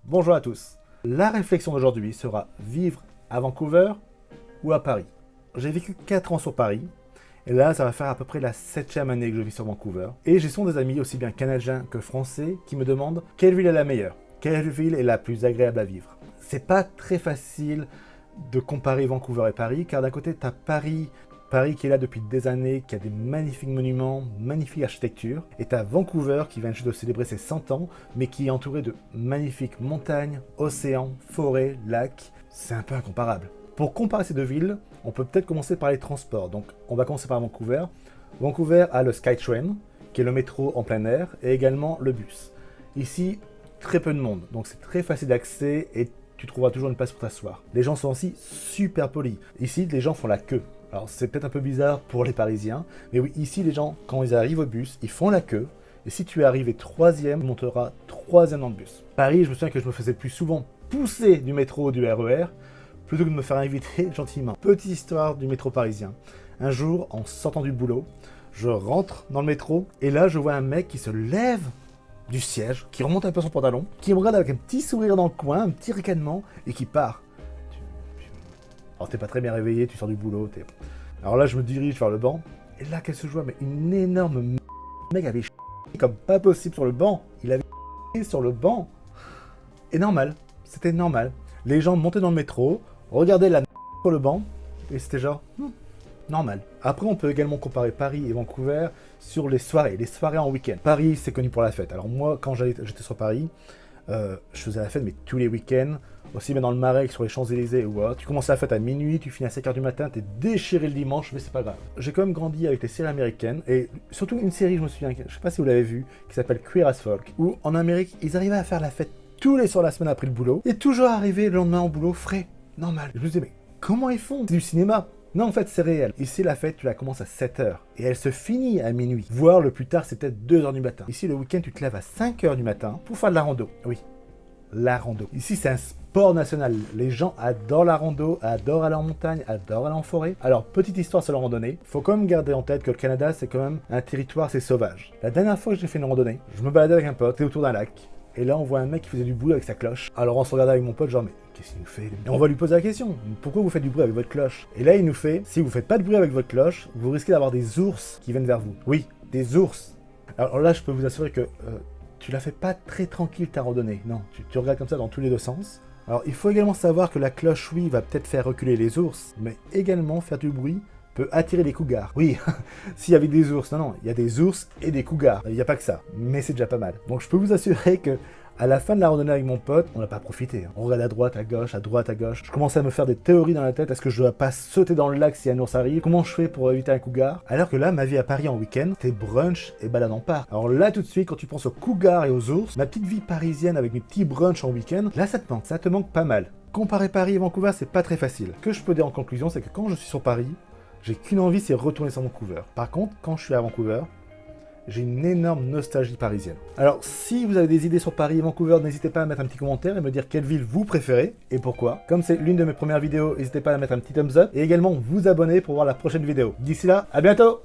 Bonjour à tous. La réflexion d'aujourd'hui sera vivre à Vancouver ou à Paris. J'ai vécu 4 ans sur Paris, et là ça va faire à peu près la 7e année que je vis sur Vancouver. Et j'ai souvent des amis, aussi bien canadiens que français, qui me demandent quelle ville est la meilleure, quelle ville est la plus agréable à vivre. C'est pas très facile de comparer Vancouver et Paris, car d'un côté tu as Paris qui est là depuis des années, qui a des magnifiques monuments, magnifique architecture. Et tu as Vancouver qui vient juste de célébrer ses 100 ans, mais qui est entouré de magnifiques montagnes, océans, forêts, lacs. C'est un peu incomparable. Pour comparer ces deux villes, on peut peut-être commencer par les transports. Donc on va commencer par Vancouver. Vancouver a le SkyTrain, qui est le métro en plein air, et également le bus. Ici, très peu de monde, donc c'est très facile d'accès et tu trouveras toujours une place pour t'asseoir. Les gens sont aussi super polis. Ici, les gens font la queue. Alors c'est peut-être un peu bizarre pour les Parisiens, mais oui, ici les gens, quand ils arrivent au bus, ils font la queue, et si tu es arrivé troisième, tu monteras troisième dans le bus. Paris, je me souviens que je me faisais plus souvent pousser du métro ou du RER, plutôt que de me faire inviter gentiment. Petite histoire du métro parisien. Un jour, en sortant du boulot, je rentre dans le métro, et là je vois un mec qui se lève du siège, qui remonte un peu son pantalon, qui me regarde avec un petit sourire dans le coin, un petit ricanement, et qui part. Alors t'es pas très bien réveillé, tu sors du boulot, Alors là je me dirige vers le banc, et là qu'elle se joue, mais une énorme mec avait comme pas possible sur le banc. Il avait sur le banc. Et normal, c'était normal. Les gens montaient dans le métro, regardaient la sur le banc, et c'était genre, normal. Après on peut également comparer Paris et Vancouver sur les soirées en week-end. Paris c'est connu pour la fête. Alors moi quand j'étais sur Paris, je faisais la fête mais tous les week-ends, aussi bien dans le Marais que sur les Champs-Élysées ou autre. Tu commences la fête à minuit, tu finis à 5h du matin, t'es déchiré le dimanche, mais c'est pas grave. J'ai quand même grandi avec les séries américaines, et surtout une série, je me souviens, je sais pas si vous l'avez vue, qui s'appelle Queer as Folk, où en Amérique, ils arrivaient à faire la fête tous les soirs de la semaine après le boulot, et toujours arriver le lendemain au boulot frais, normal. Je me disais, mais comment ils font? C'est du cinéma. Non, en fait, c'est réel. Ici, la fête, tu la commences à 7h. Et elle se finit à minuit. Voire le plus tard, c'est peut-être 2h du matin. Ici, le week-end, tu te lèves à 5h du matin pour faire de la rando. Oui, la rando. Ici, c'est un sport national. Les gens adorent la rando, adorent aller en montagne, adorent aller en forêt. Alors, petite histoire sur la randonnée. Faut quand même garder en tête que le Canada, c'est quand même un territoire assez sauvage. La dernière fois que j'ai fait une randonnée, je me baladais avec un pote, c'était autour d'un lac. Et là, on voit un mec qui faisait du bruit avec sa cloche. Alors, on se regardait avec mon pote, genre, mais qu'est-ce qu'il nous fait? Et on va lui poser la question, pourquoi vous faites du bruit avec votre cloche? Et là, il nous fait, si vous faites pas de bruit avec votre cloche, vous risquez d'avoir des ours qui viennent vers vous. Oui, des ours. Alors là, je peux vous assurer que tu la fais pas très tranquille ta randonnée. Non, tu regardes comme ça dans tous les deux sens. Alors, il faut également savoir que la cloche, oui, va peut-être faire reculer les ours, mais également faire du bruit peut attirer les cougars. Oui, s'il y avait des ours, non, il y a des ours et des cougars. Il n'y a pas que ça, mais c'est déjà pas mal. Donc je peux vous assurer que à la fin de la randonnée avec mon pote, on n'a pas profité. On regarde à droite, à gauche, à droite, à gauche. Je commençais à me faire des théories dans la tête. Est-ce que je dois pas sauter dans le lac si un ours arrive? Comment je fais pour éviter un cougar? Alors que là, ma vie à Paris en week-end, c'est brunch et balade en parc. Alors là, tout de suite, quand tu penses aux cougars et aux ours, ma petite vie parisienne avec mes petits brunchs en week-end, là, ça te manque. Ça te manque pas mal. Comparer Paris et Vancouver, c'est pas très facile. Ce que je peux dire en conclusion, c'est que quand je suis sur Paris, j'ai qu'une envie, c'est retourner sur Vancouver. Par contre, quand je suis à Vancouver, j'ai une énorme nostalgie parisienne. Alors, si vous avez des idées sur Paris et Vancouver, n'hésitez pas à mettre un petit commentaire et me dire quelle ville vous préférez et pourquoi. Comme c'est l'une de mes premières vidéos, n'hésitez pas à mettre un petit thumbs up et également vous abonner pour voir la prochaine vidéo. D'ici là, à bientôt!